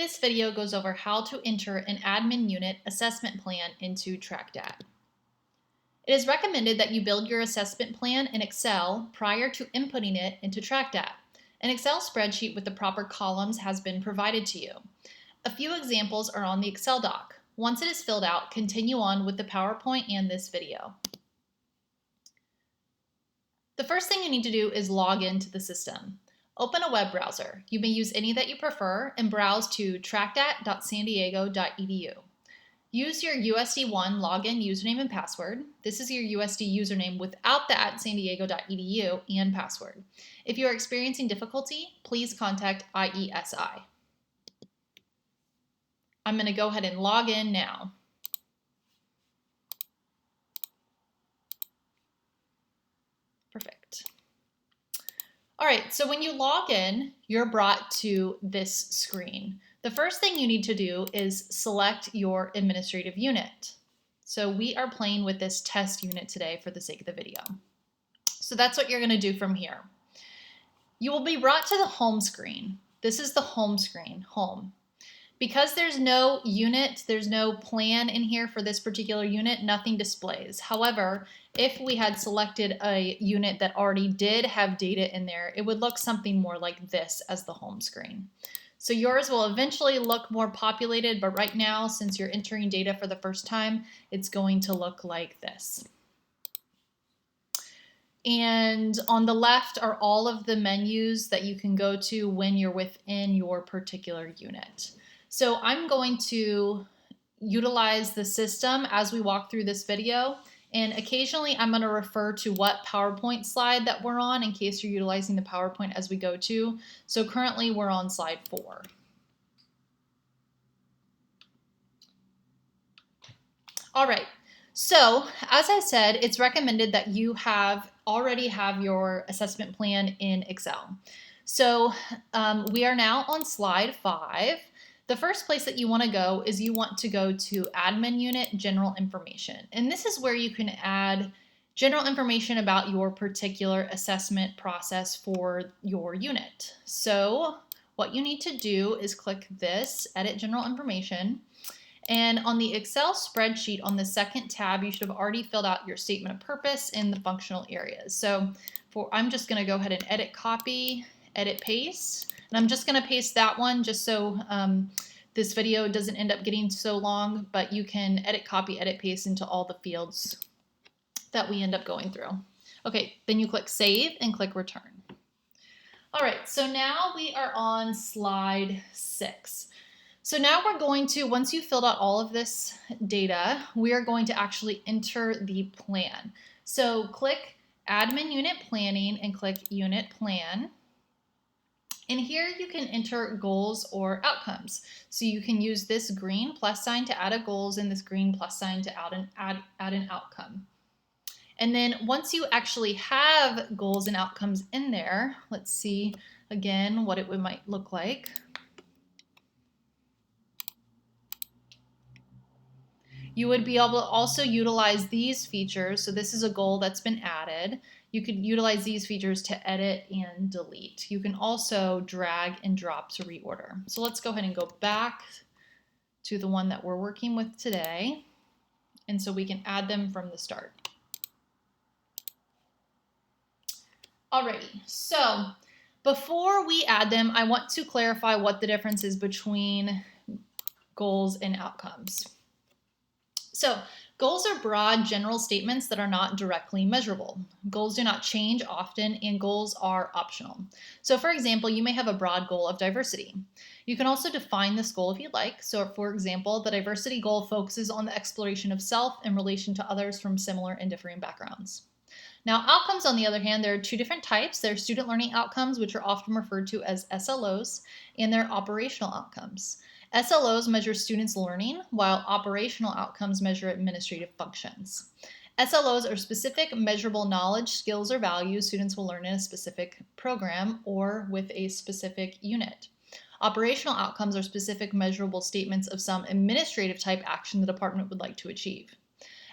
This video goes over how to enter an admin unit assessment plan into TracDat. It is recommended that you build your assessment plan in Excel prior to inputting it into TracDat. An Excel spreadsheet with the proper columns has been provided to you. A few examples are on the Excel doc. Once it is filled out, continue on with the PowerPoint and this video. The first thing you need to do is log into the system. Open a web browser. You may use any that you prefer and browse to tracdat.sandiego.edu. Use your USD1 login username and password. This is your USD username without the @sandiego.edu and password. If you are experiencing difficulty, please contact IESI. I'm going to go ahead and log in now. Perfect. All right, so when you log in, you're brought to this screen. The first thing you need to do is select your administrative unit. So we are playing with this test unit today for the sake of the video. So that's what you're going to do from here. You will be brought to the home screen. This is the home screen, home. Because there's no unit, there's no plan in here for this particular unit, nothing displays. However, if we had selected a unit that already did have data in there, it would look something more like this as the home screen. So yours will eventually look more populated, but right now, since you're entering data for the first time, it's going to look like this. And on the left are all of the menus that you can go to when you're within your particular unit. So I'm going to utilize the system as we walk through this video, and occasionally I'm going to refer to what PowerPoint slide that we're on in case you're utilizing the PowerPoint as we go to. So currently we're on slide 4. All right, so as I said, it's recommended that you already have your assessment plan in Excel. So we are now on slide 5. The first place that you want to go is you want to go to Admin Unit General Information. And this is where you can add general information about your particular assessment process for your unit. So what you need to do is click this, Edit General Information. And on the Excel spreadsheet on the second tab, you should have already filled out your statement of purpose in the functional areas. So I'm just going to go ahead and edit copy, edit paste. And I'm just going to paste that one just so this video doesn't end up getting so long, but you can edit, copy, edit, paste into all the fields that we end up going through. Okay, then you click Save and click Return. All right, so now we are on slide 6. So now we're going to, once you've filled out all of this data, we are going to actually enter the plan. So click Admin Unit Planning and click Unit Plan. And here you can enter goals or outcomes. So you can use this green plus sign to add a goals and this green plus sign to add an outcome. And then once you actually have goals and outcomes in there, let's see again what it might look like. You would be able to also utilize these features. So this is a goal that's been added. You could utilize these features to edit and delete. You can also drag and drop to reorder. So let's go ahead and go back to the one that we're working with today. And so we can add them from the start. Alrighty, so before we add them, I want to clarify what the difference is between goals and outcomes. So goals are broad general statements that are not directly measurable. Goals do not change often and goals are optional. So for example, you may have a broad goal of diversity. You can also define this goal if you'd like. So for example, the diversity goal focuses on the exploration of self in relation to others from similar and differing backgrounds. Now outcomes, on the other hand, there are 2 different types. There are student learning outcomes, which are often referred to as SLOs, and there are operational outcomes. SLOs measure students' learning, while operational outcomes measure administrative functions. SLOs are specific measurable knowledge, skills, or values students will learn in a specific program or with a specific unit. Operational outcomes are specific measurable statements of some administrative type action the department would like to achieve.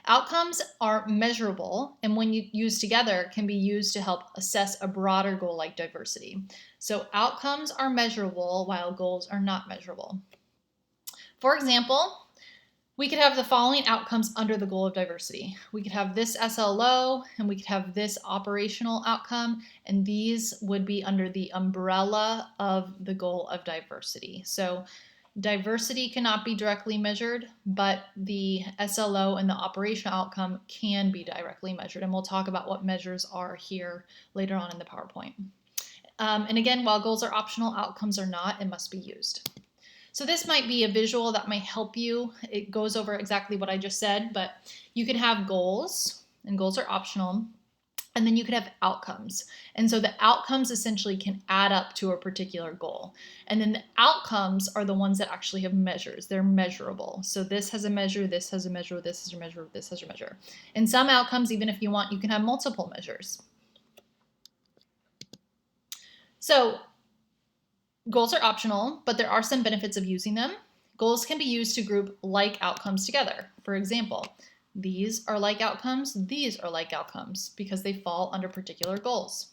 Outcomes are measurable, and when used together, can be used to help assess a broader goal like diversity. So outcomes are measurable while goals are not measurable. For example, we could have the following outcomes under the goal of diversity. We could have this SLO, and we could have this operational outcome, and these would be under the umbrella of the goal of diversity. So diversity cannot be directly measured, but the SLO and the operational outcome can be directly measured. And we'll talk about what measures are here later on in the PowerPoint. And again, while goals are optional, outcomes are not and must be used. So this might be a visual that might help you. It goes over exactly what I just said, but you can have goals, and goals are optional. And then you could have outcomes. And so the outcomes essentially can add up to a particular goal. And then the outcomes are the ones that actually have measures. They're measurable. So this has a measure, this has a measure, this has a measure, this has a measure. And some outcomes, even if you want, you can have multiple measures. So goals are optional, but there are some benefits of using them. Goals can be used to group like outcomes together. For example, these are like outcomes, these are like outcomes because they fall under particular goals.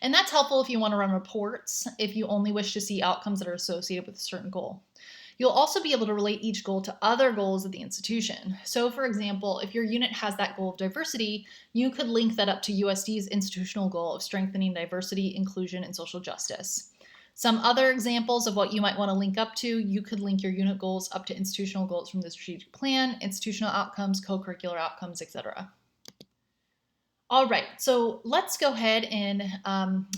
And that's helpful if you want to run reports, if you only wish to see outcomes that are associated with a certain goal. You'll also be able to relate each goal to other goals of the institution. So for example, if your unit has that goal of diversity, you could link that up to USD's institutional goal of strengthening diversity, inclusion, and social justice. Some other examples of what you might want to link up to, you could link your unit goals up to institutional goals from the strategic plan, institutional outcomes, co-curricular outcomes, etc. All right, so let's go ahead and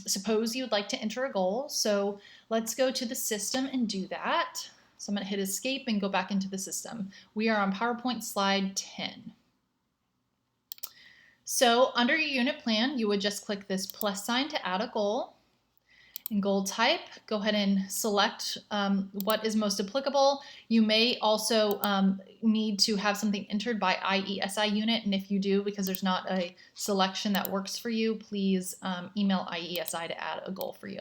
suppose you'd like to enter a goal. So let's go to the system and do that. So I'm going to hit escape and go back into the system. We are on PowerPoint slide 10. So under your unit plan, you would just click this plus sign to add a goal. In goal type, go ahead and select what is most applicable. You may also need to have something entered by IESI unit, and if you do, because there's not a selection that works for you, please email IESI to add a goal for you.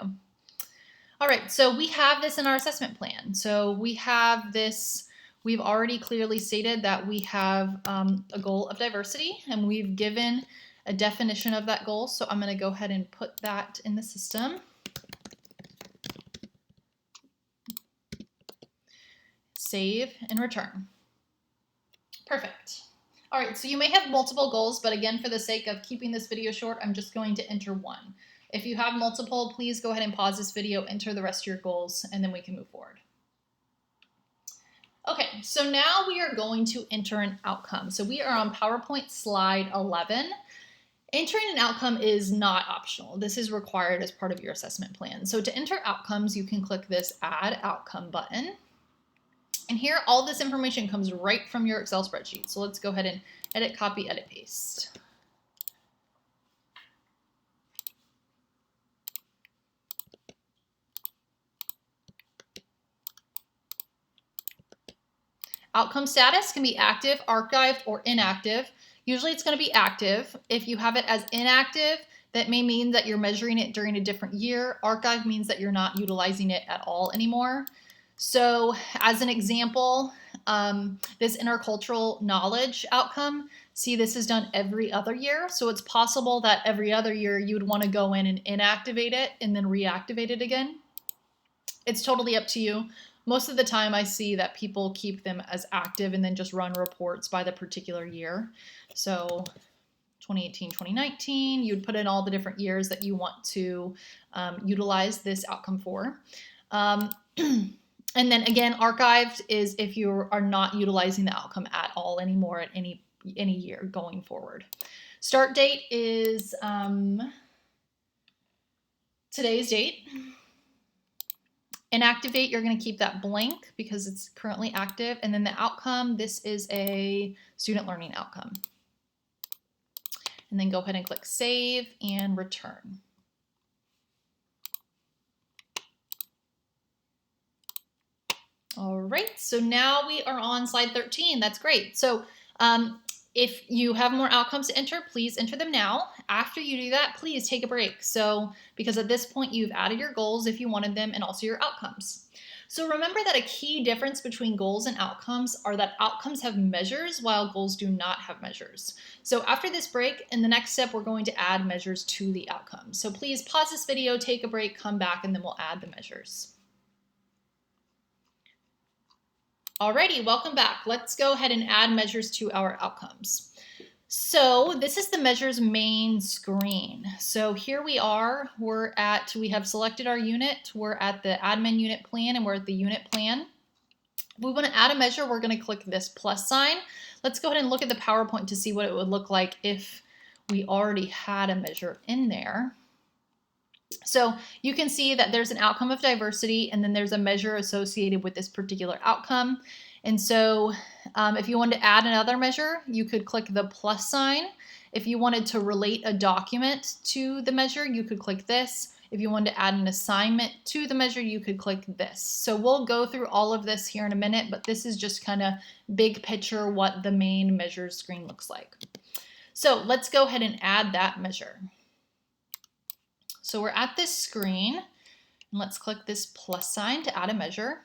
All right, so we have this in our assessment plan. So we have this, we've already clearly stated that we have a goal of diversity, and we've given a definition of that goal. So I'm going to go ahead and put that in the system. Save and return. Perfect. All right, so you may have multiple goals, but again, for the sake of keeping this video short, I'm just going to enter one. If you have multiple, please go ahead and pause this video, enter the rest of your goals, and then we can move forward. Okay, so now we are going to enter an outcome. So we are on PowerPoint slide 11. Entering an outcome is not optional. This is required as part of your assessment plan. So to enter outcomes, you can click this Add Outcome button. And here, all this information comes right from your Excel spreadsheet. So let's go ahead and edit, copy, edit, paste. Outcome status can be active, archived, or inactive. Usually it's going to be active. If you have it as inactive, that may mean that you're measuring it during a different year. Archive means that you're not utilizing it at all anymore. So as an example, this intercultural knowledge outcome, see, this is done every other year. So it's possible that every other year you would want to go in and inactivate it and then reactivate it again. It's totally up to you. Most of the time I see that people keep them as active and then just run reports by the particular year. So 2018, 2019, you'd put in all the different years that you want to utilize this outcome for. And then again, archived is if you are not utilizing the outcome at all anymore at any year going forward. Start date is today's date. Inactivate, you're going to keep that blank because it's currently active. And then the outcome, this is a student learning outcome. And then go ahead and click Save and Return. All right, so now we are on slide 13. That's great. So if you have more outcomes to enter, please enter them now. After you do that, please take a break. So because at this point you've added your goals if you wanted them and also your outcomes. So remember that a key difference between goals and outcomes are that outcomes have measures while goals do not have measures. So after this break, in the next step, we're going to add measures to the outcomes. So please pause this video, take a break, come back, and then we'll add the measures. Alrighty, welcome back. Let's go ahead and add measures to our outcomes. So this is the measures main screen. So here we are, we have selected our unit, we're at the admin unit plan and we're at the unit plan. If we want to add a measure, we're going to click this plus sign. Let's go ahead and look at the PowerPoint to see what it would look like if we already had a measure in there. So you can see that there's an outcome of diversity and then there's a measure associated with this particular outcome. And so if you wanted to add another measure, you could click the plus sign. If you wanted to relate a document to the measure, you could click this. If you wanted to add an assignment to the measure, you could click this. So we'll go through all of this here in a minute, but this is just kind of big picture what the main measures screen looks like. So let's go ahead and add that measure. So we're at this screen, and let's click this plus sign to add a measure.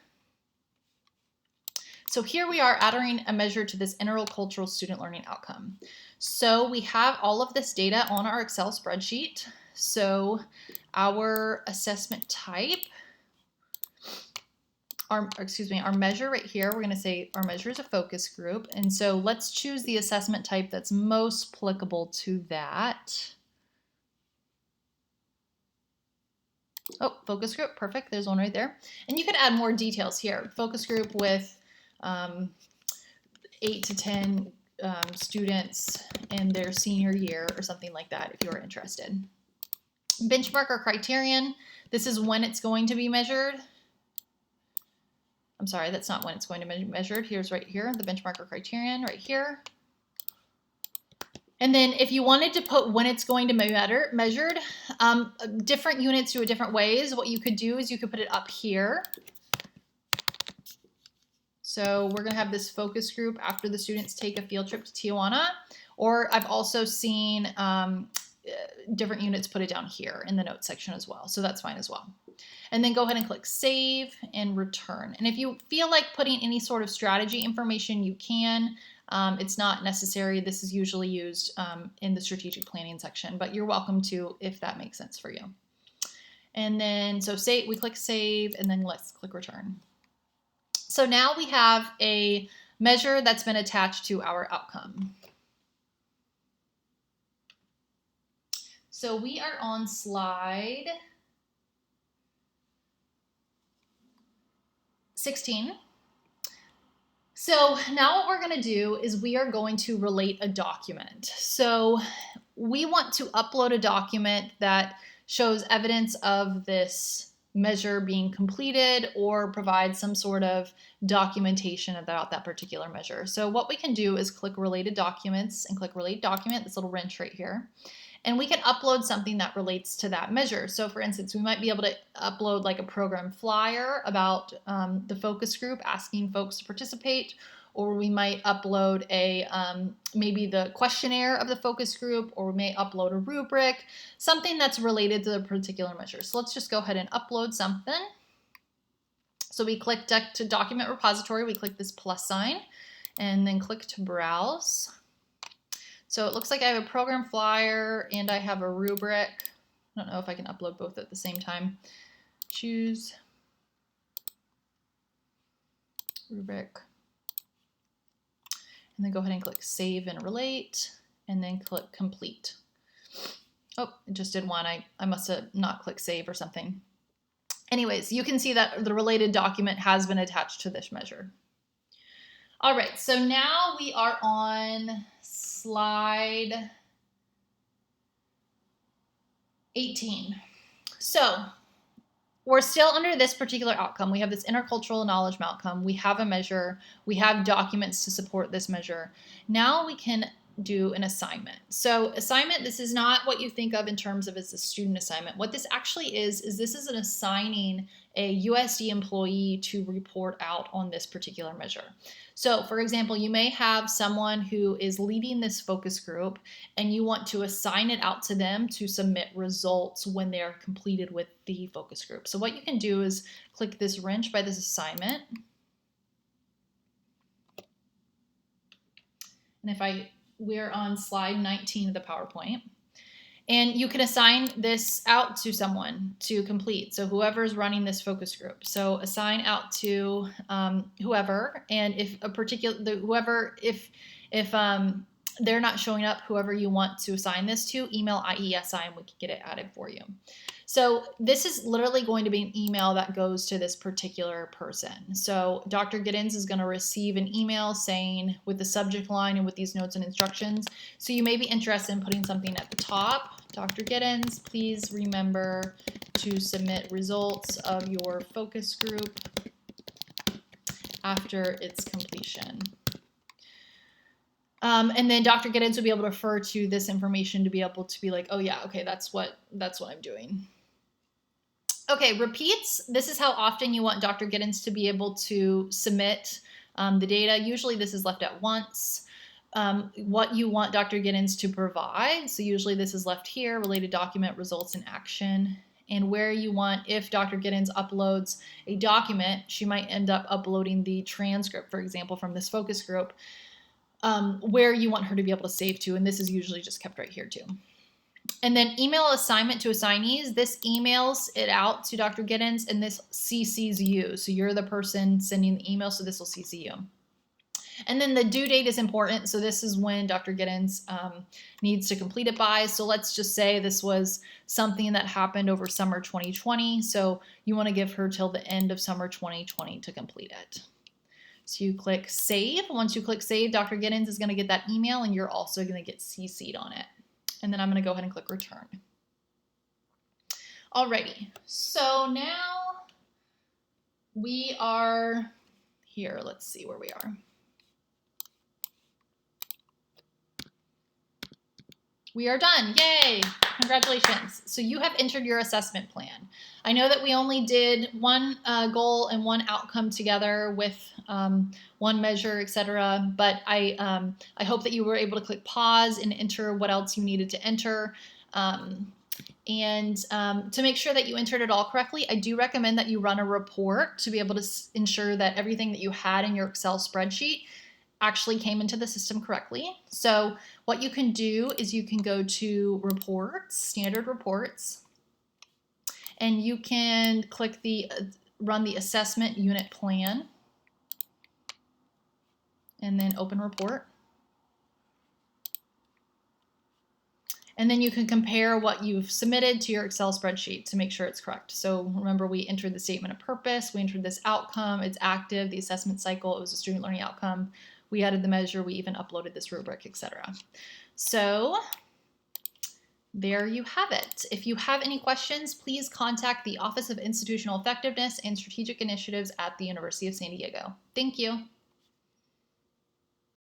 So here we are adding a measure to this intercultural student learning outcome. So we have all of this data on our Excel spreadsheet. So our assessment type, our measure right here, we're going to say our measure is a focus group. And so let's choose the assessment type that's most applicable to that. Oh, focus group, perfect. There's one right there. And you could add more details here. Focus group with 8 to 10 students in their senior year or something like that if you're interested. Benchmark or criterion, this is when it's going to be measured. I'm sorry, that's not when it's going to be measured. Here's right here, the benchmark or criterion right here. And then if you wanted to put when it's going to be measured, different units do it different ways. What you could do is you could put it up here. So we're going to have this focus group after the students take a field trip to Tijuana. Or I've also seen different units put it down here in the notes section as well. So that's fine as well. And then go ahead and click save and return. And if you feel like putting any sort of strategy information, you can. It's not necessary. This is usually used in the strategic planning section, but you're welcome to if that makes sense for you. And then so we click save and then let's click return. So now we have a measure that's been attached to our outcome. So we are on slide 16. So now what we're going to do is we are going to relate a document. So we want to upload a document that shows evidence of this measure being completed or provide some sort of documentation about that particular measure. So what we can do is click related documents and click relate document, this little wrench right here. And we can upload something that relates to that measure. So for instance, we might be able to upload like a program flyer about the focus group, asking folks to participate, or we might upload maybe the questionnaire of the focus group, or we may upload a rubric, something that's related to the particular measure. So let's just go ahead and upload something. So we click to document repository, we click this plus sign, and then click to browse. So it looks like I have a program flyer and I have a rubric. I don't know if I can upload both at the same time. Choose rubric. And then go ahead and click save and relate and then click complete. Oh, it just did one. I must have not clicked save or something. Anyways, you can see that the related document has been attached to this measure. All right, so now we are on slide 18. So we're still under this particular outcome. We have this intercultural knowledge outcome. We have a measure. We have documents to support this measure. Now we can do an assignment. So assignment, this is not what you think of in terms of as a student assignment. What this actually is this is an assigning a USD employee to report out on this particular measure. So, for example, you may have someone who is leading this focus group and you want to assign it out to them to submit results when they're completed with the focus group. So what you can do is click this wrench by this assignment. And we're on slide 19 of the PowerPoint. And you can assign this out to someone to complete. So whoever's running this focus group. So assign out to whoever, and if a particular if they're not showing up, whoever you want to assign this to, email IESI and we can get it added for you. So this is literally going to be an email that goes to this particular person. So Dr. Giddens is going to receive an email saying with the subject line and with these notes and instructions. So you may be interested in putting something at the top. Dr. Giddens, please remember to submit results of your focus group after its completion. And then Dr. Giddens will be able to refer to this information to be able to be like, oh yeah, okay, that's what I'm doing. Okay, repeats. This is how often you want Dr. Giddens to be able to submit the data. Usually this is left at once. What you want Dr. Giddens to provide. So usually this is left here, related document, results, and action. And where you want, if Dr. Giddens uploads a document, she might end up uploading the transcript, for example, from this focus group, where you want her to be able to save to. And this is usually just kept right here too. And then email assignment to assignees. This emails it out to Dr. Giddens and this CCs you. So you're the person sending the email, so this will CC you. And then the due date is important. So this is when Dr. Giddens needs to complete it by. So let's just say this was something that happened over summer 2020. So you want to give her till the end of summer 2020 to complete it. So you click save. Once you click save, Dr. Giddens is going to get that email and you're also going to get CC'd on it. And then I'm going to go ahead and click return. Alrighty, so now we are here. Let's see where we are. We are done. Yay! Congratulations. So you have entered your assessment plan. I know that we only did one goal and one outcome together with one measure, etc. But I hope that you were able to click pause and enter what else you needed to enter. And to make sure that you entered it all correctly, I do recommend that you run a report to be able to ensure that everything that you had in your Excel spreadsheet actually came into the system correctly. So what you can do is you can go to reports, standard reports, and you can click the run the assessment unit plan and then open report. And then you can compare what you've submitted to your Excel spreadsheet to make sure it's correct. So remember, we entered the statement of purpose, we entered this outcome, it's active, the assessment cycle, it was a student learning outcome. We added the measure, we even uploaded this rubric, etc. So there you have it. If you have any questions, please contact the Office of Institutional Effectiveness and Strategic Initiatives at the University of San Diego. Thank you.